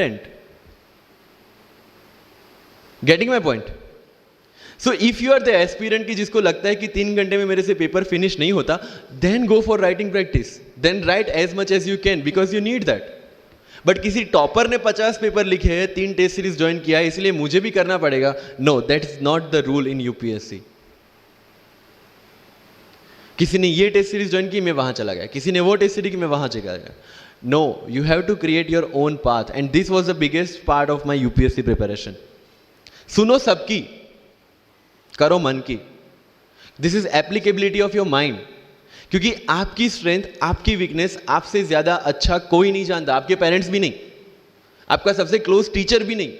Content. Getting my point? So if you are the aspirant की जिसको लगता है कि 3 घंटे में मेरे से पेपर फिनिश नहीं होता, then go for writing practice, then write as much as you can because you need that. But किसी टॉपर ने 50 पेपर लिखे हैं, 3 टेस्ट सीरीज ज्वाइन किया है, इसलिए मुझे भी करना पड़ेगा. No, that is not the rule in UPSC. किसी ने ये टेस्ट सीरीज ज्वाइन की, मैं वहां चला गया, किसी ने वो टेस्ट सीरीज की, मैं वहां चला गया. No, you have to create your own path and this was the biggest part of my UPSC preparation. सुनो सबकी, करो मन की. This is applicability of your mind. क्योंकि आपकी स्ट्रेंथ, आपकी वीकनेस आपसे ज्यादा अच्छा कोई नहीं जानता. आपके पेरेंट्स भी नहीं, आपका सबसे क्लोज टीचर भी नहीं.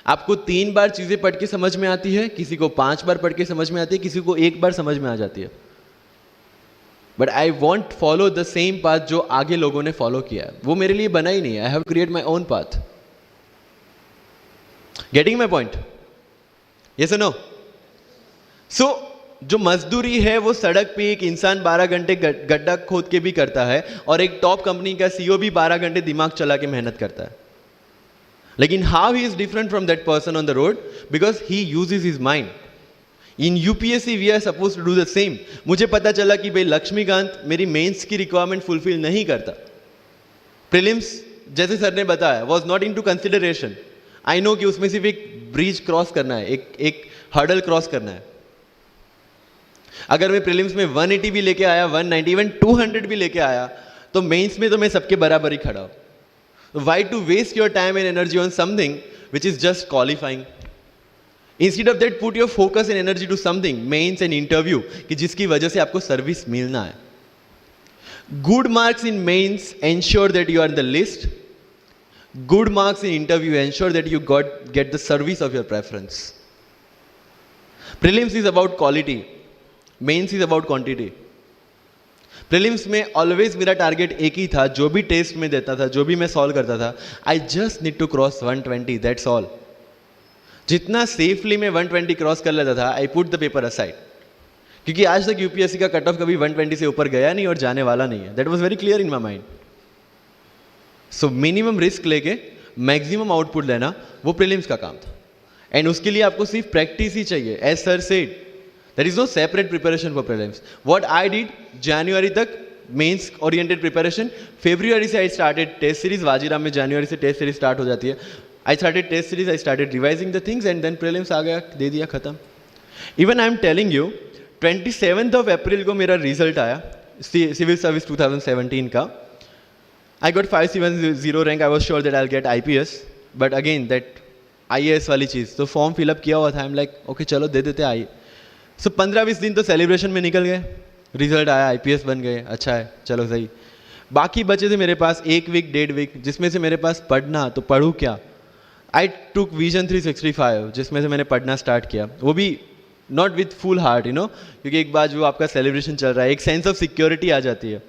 आपको 3 बार चीजें पढ़ के समझ में आती है, किसी को 5 बार पढ़ के समझ में आती है, किसी को 1 बार समझ में आ जाती है. But I want follow the same path जो आगे लोगों ने फॉलो किया है. वो मेरे लिए बना ही नहीं है. I have create my own path. Getting my point? Yes और नो? सो जो मजदूरी है वो सड़क पे एक इंसान 12 घंटे गड्ढा खोद के भी करता है और एक टॉप कंपनी का सीईओ भी 12 घंटे दिमाग चला के मेहनत करता है. लेकिन how he is different from that person on the road? Because he uses his mind. In UPSC we are suppose to do the same. मुझे पता चला कि भाई लक्ष्मीकांत मेरी मेंस की रिक्वायरमेंट फुलफिल नहीं करता. प्रीलिम्स जैसे सर ने बताया was not into consideration. I know कि उसमें सिर्फ एक ब्रिज क्रॉस करना है, एक हर्डल क्रॉस करना है. अगर मैं प्रीलिम्स में 180 भी लेके आया, 190, इवन 200 भी लेके आया, तो मेंस में तो मैं सबके बराबर ही खड़ा हूं. Why to waste your time and energy on something which is just qualifying? Instead of that, put your focus and energy to something, mains and interview, कि जिसकी वजह से आपको सर्विस मिलना है. Good marks in mains ensure that you are in the list. Good marks in interview ensure that you get the service of your preference. Prelims is about quality. Mains is about quantity. Prelims में always मेरा target एक ही था, जो भी test में देता था, जो भी मैं सॉल्व करता था, I just need to cross 120, that's all. जितना सेफली मैं 120 क्रॉस कर लेता था, I put the paper aside. क्योंकि आज तक यूपीएससी का कट ऑफ कभी 120 से ऊपर गया नहीं और जाने वाला नहीं है. That was very clear in my mind. So minimum risk लेके मैक्सिमम आउटपुट लेना, वो प्रीलिम्स का काम था. एंड उसके लिए आपको सिर्फ प्रैक्टिस ही चाहिए. As sir said, there is no separate preparation for prelims. What I did, January तक mains oriented preparation. February से I started test series. Vajiram में January से test series start हो जाती है. I started test series, I started revising the things and then prelims आ गया, दे दिया, खत्म. Even I am telling you, 27th of April को मेरा result आया civil service 2017 का. I got 570 rank. I was sure that I'll get IPS, but again that IAS वाली चीज़, तो form fill up किया हुआ था. I'm like, okay चलो दे देते आई. सो 15-20 दिन तो सेलिब्रेशन में निकल गए. रिजल्ट आया, आईपीएस बन गए, अच्छा है, चलो सही. बाकी बचे थे मेरे पास 1 वीक 1.5 वीक, जिसमें से मेरे पास पढ़ना, तो पढ़ूँ क्या? आई टुक विजन 365, जिसमें से मैंने पढ़ना स्टार्ट किया. वो भी not with full heart, you know, क्योंकि एक बार जो आपका सेलिब्रेशन चल रहा है, एक सेंस ऑफ सिक्योरिटी आ जाती है.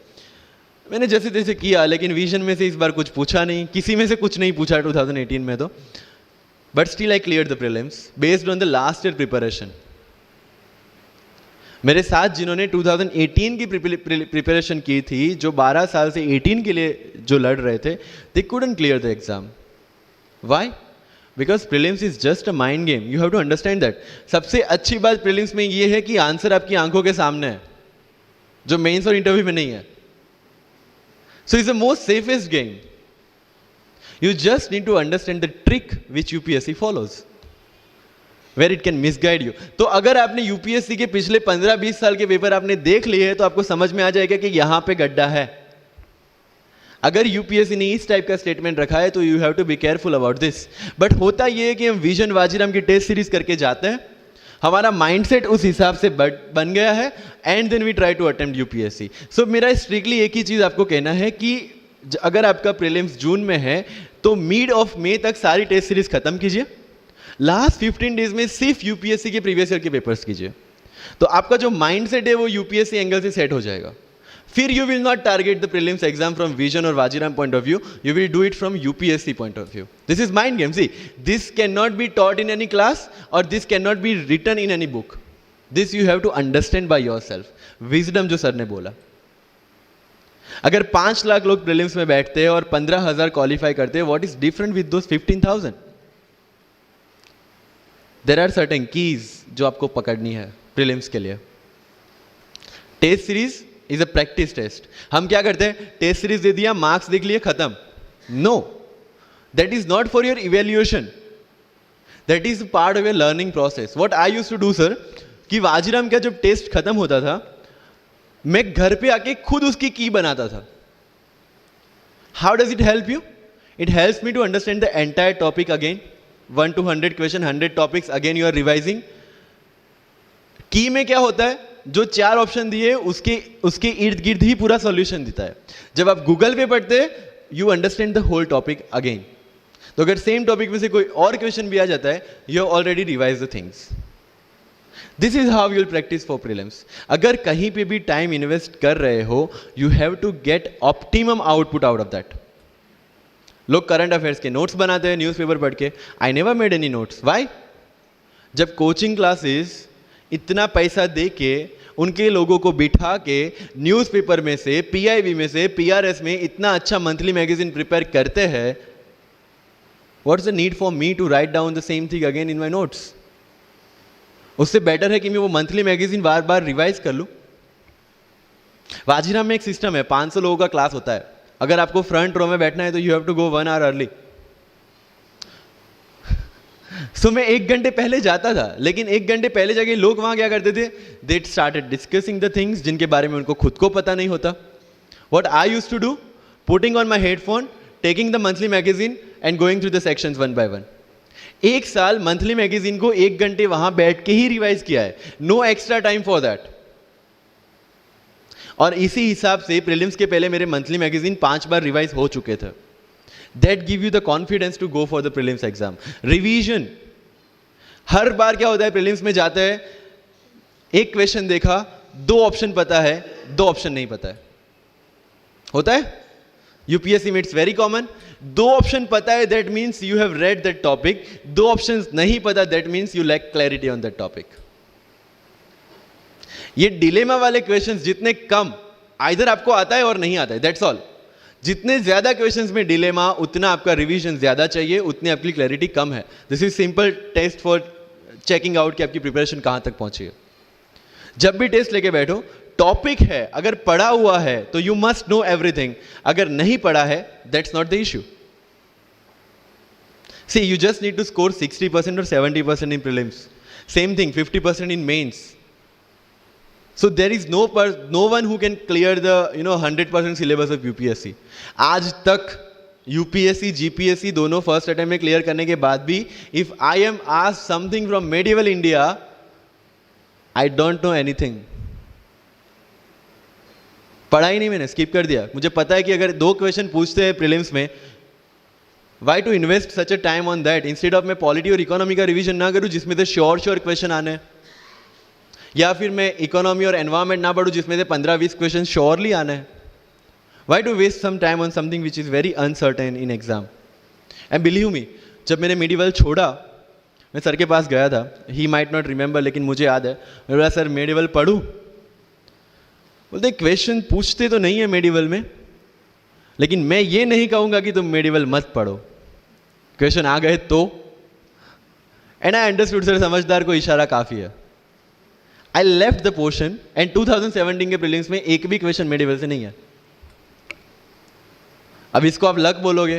मैंने जैसे तैसे किया, लेकिन विजन में से इस बार कुछ पूछा नहीं, किसी में से कुछ नहीं पूछा 2018 में तो. But still I clear the prelims based on the last year preparation. मेरे साथ जिन्होंने 2018 की प्रिपरेशन की थी, जो 12 साल से 18 के लिए जो लड़ रहे थे, दे couldn't clear the exam. Why? Because prelims is just a mind game. You have to understand that. सबसे अच्छी बात prelims में ये है कि आंसर आपकी आंखों के सामने है, जो मेंस और इंटरव्यू में नहीं है. So it's the most safest game. You just need to understand the trick which UPSC follows, where it can misguide you. तो अगर आपने यूपीएससी के पिछले 15-20 साल के पेपर आपने देख लिए हैं, तो आपको समझ में आ जाएगा कि यहां पे गड्ढा है. अगर यूपीएससी ने इस टाइप का स्टेटमेंट रखा है, तो you have to be careful about this. But होता यह है कि हम विजन वाजीराम की टेस्ट सीरीज करके जाते हैं, हमारा माइंडसेट उस हिसाब से बन गया है, and then we try to attempt UPSC. So मेरा स्ट्रिक्टली एक ही चीज आपको कहना है कि अगर आपका प्रीलिम्स जून में है, तो मिड ऑफ मई तक सारी टेस्ट सीरीज खत्म कीजिए. लास्ट 15 डेज में सिर्फ यूपीएससी के प्रीवियस ईयर के पेपर्स कीजिए, तो आपका जो माइंडसेट है वो यूपीएससी एंगल से सेट हो जाएगा. फिर you will not target the prelims exam from Vision और Vajiram point of view, you will do it from UPSC point of view. This is mind game. See, this can not be taught in any class और this can not be written in any book. This you have to understand by your self. Wisdom जो sir ने बोला. अगर 5 लाख लोग prelims में बैठते हैं और 15,000 क्वालिफाई करते हैं, what is different with those 15,000? There are certain keys जो आपको पकड़नी है प्रीलिम्स के लिए. Test series is a practice test. हम क्या करते हैं, टेस्ट सीरीज दे दिया, मार्क्स देख लिए, खत्म. No, that is not for your evaluation, that is part of your learning process. What I used to do sir, कि वाजीराम का जब टेस्ट खत्म होता था, मैं घर पे आके खुद उसकी की बनाता था. How does it help you? It helps me to understand the entire topic again. 1 to 100 question, 100 topics, again you are revising. की में क्या होता है, जो 4 ऑप्शन दिए उसके इर्द गिर्द ही पूरा सॉल्यूशन देता है. जब आप गूगल पे पढ़ते you understand the whole topic again. तो अगर सेम टॉपिक में से कोई और क्वेश्चन भी आ जाता है, you have already revise the things. This is how you'll practice for prelims. अगर कहीं पे भी टाइम इन्वेस्ट कर रहे हो, you have to get optimum output out of that. लोग करंट अफेयर्स के नोट्स बनाते हैं न्यूज़पेपर पढ़ के. I never made any notes. Why? जब कोचिंग क्लासेस इतना पैसा दे के उनके लोगों को बिठा के न्यूज़पेपर में से, पीआईबी में से, पीआरएस में इतना अच्छा मंथली मैगजीन प्रिपेयर करते हैं, what's the need for me to write down the same thing again in my notes? उससे बेटर है कि मैं वो मंथली मैगजीन बार बार रिवाइज कर लूं. वाजीराम में एक सिस्टम है, 500 लोगों का क्लास होता है. अगर आपको फ्रंट रो में बैठना है तो you have to go 1 hour early. So मैं 1 घंटे पहले जाता था, लेकिन 1 घंटे पहले जाके लोग वहां क्या करते थे, they started discussing the things जिनके बारे में उनको खुद को पता नहीं होता. What I used to do, putting on my headphone, taking the monthly magazine and going through the sections one by one. 1 साल मंथली मैगजीन को 1 घंटे वहां बैठ के ही रिवाइज किया है. No extra time for that. और इसी हिसाब से प्रीलिम्स के पहले मेरे मंथली मैगजीन 5 बार रिवाइज हो चुके थे. That give you the confidence to go for the prelims exam. Revision. हर बार क्या होता है, प्रीलिम्स में जाते हैं, एक क्वेश्चन देखा, 2 ऑप्शन पता है, 2 ऑप्शन नहीं पता है. होता है यूपीएससी में, इट्स वेरी कॉमन. 2 ऑप्शन पता है, that means you have read that topic. 2 option नहीं पता, that means you lack clarity on that topic. ये डिलेमा वाले क्वेश्चंस जितने कम, आइदर आपको आता है और नहीं आता है, दैट्स ऑल. जितने ज्यादा क्वेश्चंस में डिलेमा, उतना आपका रिवीजन ज्यादा चाहिए, उतनी आपकी क्लैरिटी कम है. This is simple test for checking out कि आपकी प्रिपरेशन कहां तक पहुंची है. जब भी टेस्ट लेके बैठो, टॉपिक है, अगर पढ़ा हुआ है तो यू मस्ट नो एवरीथिंग. अगर नहीं पढ़ा है, that's not the issue. See, you just need to score 60% और 70% in prelims. Same thing 50% in mains. So there is no one who can clear the 100% syllabus of UPSC. आज तक UPSC, GPSC दोनों first attempt में clear करने के बाद भी, if I am asked something from medieval India, I don't know anything. पढ़ा ही नहीं, मैंने स्किप कर दिया. मुझे पता है कि अगर 2 क्वेश्चन पूछते हैं प्रीलिम्स में, why to invest such a time on that? Instead of मैं पॉलिटी और इकोनॉमी का रिवीजन ना करूं जिसमें से श्योर क्वेश्चन आने हैं, या फिर मैं इकोनॉमी और एनवायरमेंट ना पढ़ूं जिसमें से 15-20 क्वेश्चन श्योरली आने हैं. Why to waste some time on something which is very uncertain in exam. And believe me, जब मैंने मेडिवल छोड़ा, मैं सर के पास गया था. ही माइट नॉट रिमेंबर, लेकिन मुझे याद है. मैं बोला, सर मेडिवल पढ़ूं? बोलते क्वेश्चन पूछते तो नहीं है मेडिवल में, लेकिन मैं ये नहीं कहूँगा कि तुम मेडिवल मत पढ़ो. क्वेश्चन आ गए तो. एंड आई अंडरस्टूड, सर समझदार को इशारा काफ़ी है. I left the portion and 2017 के प्रीलिम्स में एक भी क्वेश्चन मेडिवल से नहीं है. अब इसको आप लक बोलोगे,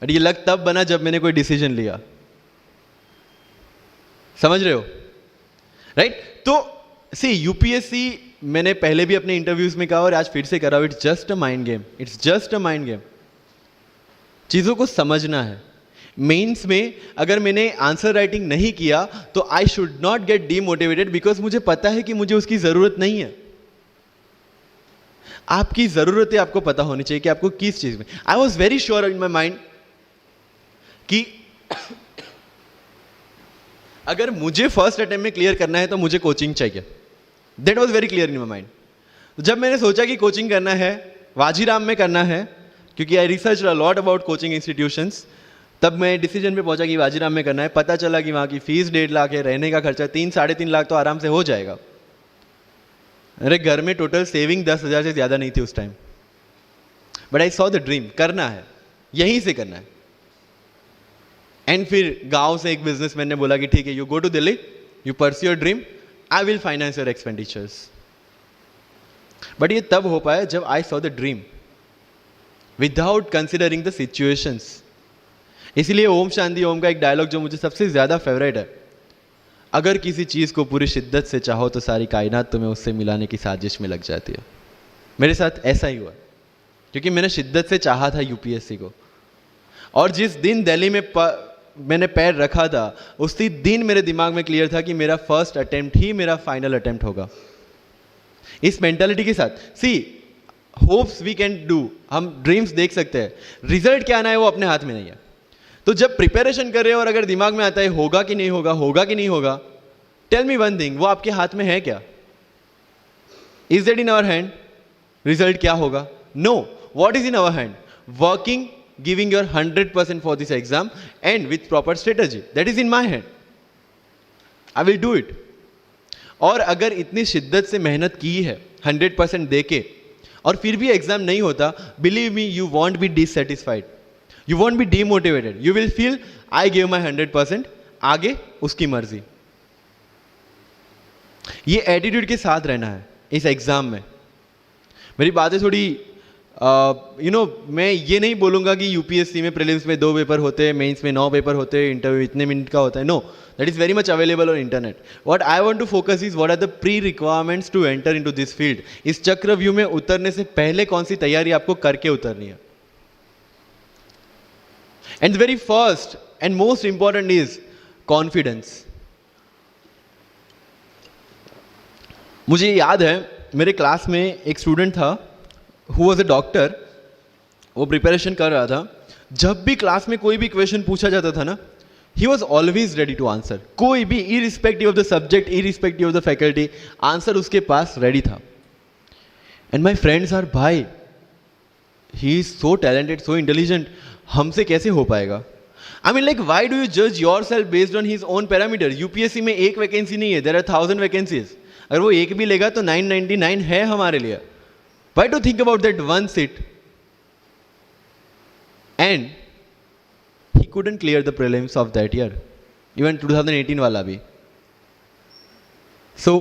बट ये लक तब बना जब मैंने कोई डिसीजन लिया. समझ रहे हो, राइट? तो सी, यूपीएससी मैंने पहले भी अपने इंटरव्यूज में कहा और आज फिर से कर रहा हूं, it's just a mind game. It's just a mind game. चीजों को समझना है. मेंस में अगर मैंने आंसर राइटिंग नहीं किया तो I should not gate demotivated, because मुझे पता है कि मुझे उसकी जरूरत नहीं है. आपकी जरूरतें आपको पता होनी चाहिए कि आपको किस चीज में. आई was very sure in my mind कि अगर मुझे फर्स्ट अटेम्प्ट में क्लियर करना है तो मुझे कोचिंग चाहिए. That was very clear in my mind. जब मैंने सोचा कि कोचिंग करना है, वाजीराम में करना है, क्योंकि I research a lot about coaching institutions, तब मैं डिसीजन पे पहुंचा कि वाजीराम में करना है. पता चला कि वहाँ की फीस 1.5 लाख है, रहने का खर्चा 3-3.5 लाख तो आराम से हो जाएगा. अरे घर में टोटल सेविंग 10,000 से ज़्यादा नहीं थी उस time. But I saw the dream, करना है, यहीं से करना है। एंड फिर गांव से एक बिजनेसमैन ने बोला कि ठीक है, you go to Delhi, you pursue your dream, I will finance your expenditures. But ये तब हो पाया जब I saw the dream without considering the situations. इसलिए ओम शांति ओम का एक डायलॉग जो मुझे सबसे ज़्यादा फेवरेट है, अगर किसी चीज़ को पूरी शिद्दत से चाहो तो सारी कायनात तुम्हें उससे मिलाने की साजिश में लग जाती है। मेरे साथ ऐसा ही हुआ, क्योंकि मैंने शिद्दत से चाहा था यूपीएससी को, और जिस दिन दिल्ली में मैंने पैर रखा था उसी दिन मेरे दिमाग में क्लियर था कि मेरा फर्स्ट अटेम्प्ट ही मेरा फाइनल अटेम्प्ट होगा। इस मेंटालिटी के साथ, सी होप्स वी कैन डू, हम ड्रीम्स देख सकते हैं, रिजल्ट क्या आना है वो अपने हाथ में नहीं है। तो जब प्रिपरेशन कर रहे हो और अगर दिमाग में आता है होगा कि नहीं होगा, होगा कि नहीं होगा, टेल मी वन थिंग, वो आपके हाथ में है क्या? Is that in our hand? Result क्या होगा? No. What is in our hand? Working, giving your 100% for this exam and with proper strategy, that is in my hand. I will do it. और अगर इतनी शिद्दत से मेहनत की है 100% देके और फिर भी एग्जाम नहीं होता, believe me, you won't be dissatisfied, you won't be demotivated, you will feel I give my 100%, आगे उसकी मर्जी। ये एटीट्यूड के साथ रहना है इस एग्जाम में। मेरी बातें थोड़ी मैं ये नहीं बोलूंगा कि यूपीएससी में प्रीलिम्स में 2 पेपर होते हैं, मेंस में 9 पेपर होते हैं, इंटरव्यू इतने मिनट का होता है। No, that is very much available on internet. What I want to focus is what are the pre requirements to enter into this field. इस चक्रव्यूह में उतरने से पहले कौन सी तैयारी आपको करके उतरनी है। And very first and most important is confidence. मुझे याद है मेरे क्लास में एक स्टूडेंट था हु वॉज अ डॉक्टर, वो प्रिपरेशन कर रहा था। जब भी क्लास में कोई भी क्वेश्चन पूछा जाता था ना, he was always ready to answer. कोई भी, irrespective of the subject, irrespective of the faculty, answer उसके पास रेडी था। एंड माई फ्रेंड्स आर, भाई he is so talented, so intelligent, हमसे कैसे हो पाएगा? I mean like, why do you जज your self based on his own parameter? UPSC में एक वैकेंसी नहीं है, देयर आर 1000 वैकेंसीज। अगर वो एक भी लेगा तो 999 है हमारे लिए। Why to think about that one seat? And he couldn't clear the prelims of that year, even 2018 wala bhi. So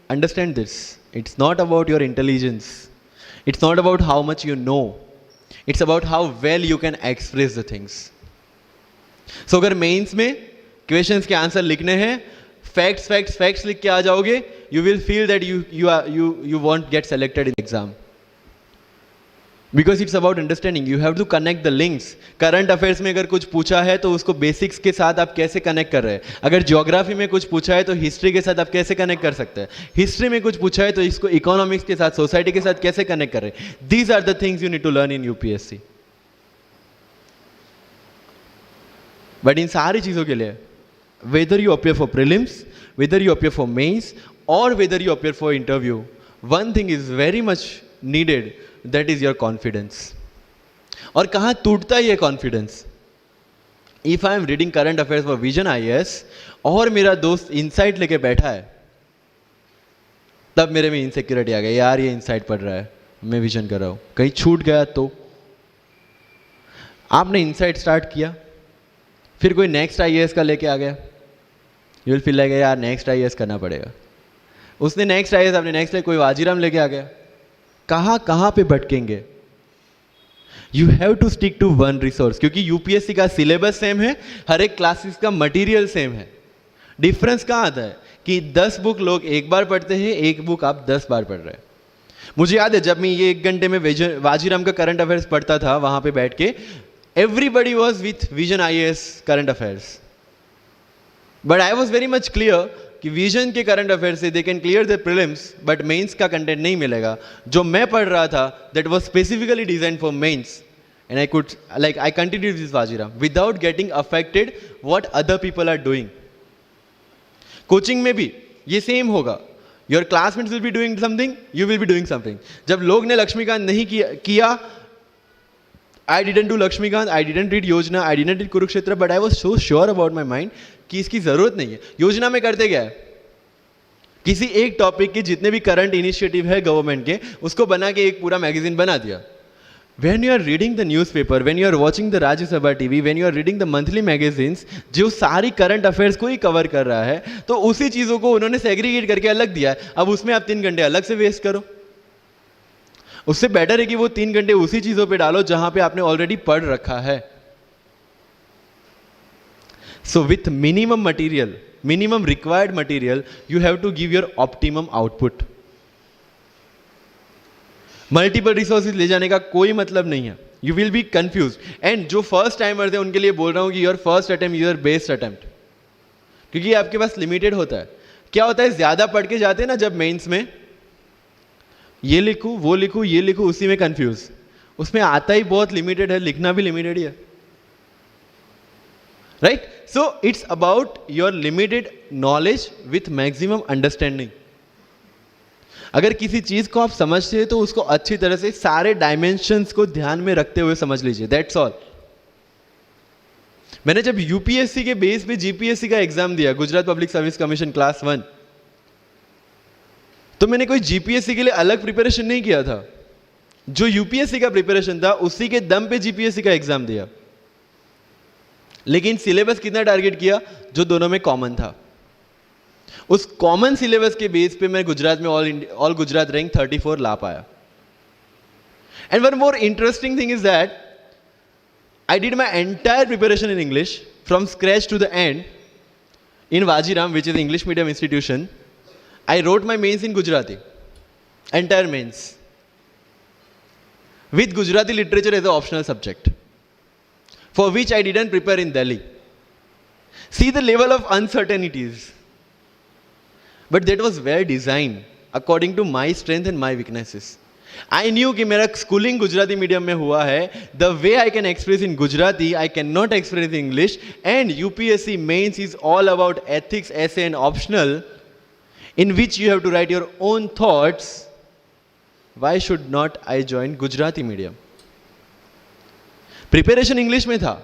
understand this, it's not about your intelligence, it's not about how much you know, it's about how well you can express the things. So अगर mains में questions के answer लिखने हैं, facts लिख के आ जाओगे, you will feel that you won't get selected in exam. Because it's about understanding, you have to connect the links. Current affairs में अगर कुछ पूछा है तो उसको बेसिक्स के साथ आप कैसे कनेक्ट कर रहे हैं। अगर ज्योग्राफी में कुछ पूछा है तो हिस्ट्री के साथ आप कैसे कनेक्ट कर सकते हैं। हिस्ट्री में कुछ पूछा है तो इसको इकोनॉमिक्स के साथ, सोसाइटी के साथ कैसे कनेक्ट कर रहे हैं। These are the things you need to learn in UPSC. But इन सारी चीज़ों के लिए, whether you appear for prelims, whether you appear for mains, और whether you appear for interview, one thing is very much needed, that is your confidence. और कहाँ टूटता है ये confidence? If I am reading current affairs for Vision IAS और मेरा दोस्त insight लेके बैठा है, तब मेरे में इनसिक्योरिटी आ गई, यार ये इनसाइट पढ़ रहा है, मैं विजन कर रहा हूं, कहीं छूट गया तो। आपने इनसाइट स्टार्ट किया, फिर कोई नेक्स्ट आईएएस का लेके आ गया, यू विल फील लाइक यार नेक्स्ट आईएएस करना पड़ेगा। उसने नेक्स्ट आईएएस, आपने नेक्स्ट कोई वाजीराम लेके आ गया, कहाँ पे भटकेंगे? You have to stick to one resource, क्योंकि यूपीएससी का सिलेबस सेम है, हर एक क्लासेस का मटेरियल सेम है। डिफरेंस कहाँ आता है कि 10 बुक लोग एक बार पढ़ते हैं, एक बुक आप 10 बार पढ़ रहे हैं। मुझे याद है जब मैं ये 1 घंटे में वाजीराम का करंट अफेयर्स पढ़ता था, वहां पे बैठ के everybody was with Vision IAS current affairs, but I was very much clear कि विजन के करंट अफेयर से they can clear the prelims, but mains का कंटेंट नहीं मिलेगा। जो मैं पढ़ रहा था that was specifically design for mains, and I continue this Vajiram without getting affected what other people are doing. Coaching में भी ये सेम होगा, your classmates will be doing something, you will be doing something. जब लोग ने लक्ष्मीकांत नहीं किया, I didn't do Lakshmikant, I didn't read योजना, I didn't read Kurukshetra, but I was so sure about my mind कि इसकी जरूरत नहीं है। योजना में करते क्या है, किसी एक टॉपिक के जितने भी करंट इनिशिएटिव है गवर्नमेंट के, उसको बना के एक पूरा मैगजीन बना दिया। when you are reading the newspaper, when you are watching the Rajya Sabha TV, when you are reading the monthly magazines, जो सारी करंट अफेयर्स को ही कवर कर रहा है, तो उसी चीज़ों को उन्होंने सेग्रीगेट करके अलग दिया है. अब उसमें आप 3 घंटे अलग से वेस्ट करो. उससे बेटर है कि वो 3 घंटे उसी चीज़ों पे डालो जहां पे आपने ऑलरेडी पढ़ रखा है. So with minimum material, minimum required material, you have to give your optimum output. Multiple resources ले जाने का कोई मतलब नहीं है. You will be confuse. And जो फर्स्ट टाइमर्स है उनके लिए बोल रहा हूं कि your first attempt your best attempt, क्योंकि आपके पास लिमिटेड होता है. क्या होता है, ज्यादा पढ़ के जाते हैं ना जब मेंस में, ये लिखूं वो लिखूं ये लिखूं, उसी में कंफ्यूज. उसमें आता ही बहुत लिमिटेड है, लिखना भी लिमिटेड ही है. Right? So it's about your limited knowledge with maximum understanding. अगर किसी चीज को आप समझते हैं तो उसको अच्छी तरह से सारे डायमेंशंस को ध्यान में रखते हुए समझ लीजिए. That's all. मैंने जब यूपीएससी के बेस पे जीपीएससी का एग्जाम दिया, Gujarat public service commission class 1, तो मैंने कोई जीपीएससी के लिए अलग प्रिपरेशन नहीं किया था. जो यूपीएससी का प्रिपरेशन था उसी के दम पे जीपीएससी का एग्जाम दिया. लेकिन सिलेबस कितना टारगेट किया, जो दोनों में कॉमन था. उस कॉमन सिलेबस के बेस पे मैं गुजरात में ऑल गुजरात रैंक 34 ला पाया. And one more interesting thing is that I did my entire preparation in English from scratch to the end in Vajiram, which is English medium institution. I wrote my mains in Gujarati, entire mains, with Gujarati literature as an optional subject, for which I didn't prepare in Delhi. See the level of uncertainties. But that was well designed according to my strength and my weaknesses. I knew कि मेरा schooling Gujarati medium में हुआ है. The way I can express in Gujarati, I cannot express in English. And UPSC mains is all about ethics, essay and optional, in which you have to write your own thoughts. Why should not I join Gujarati medium? Preparation English में था,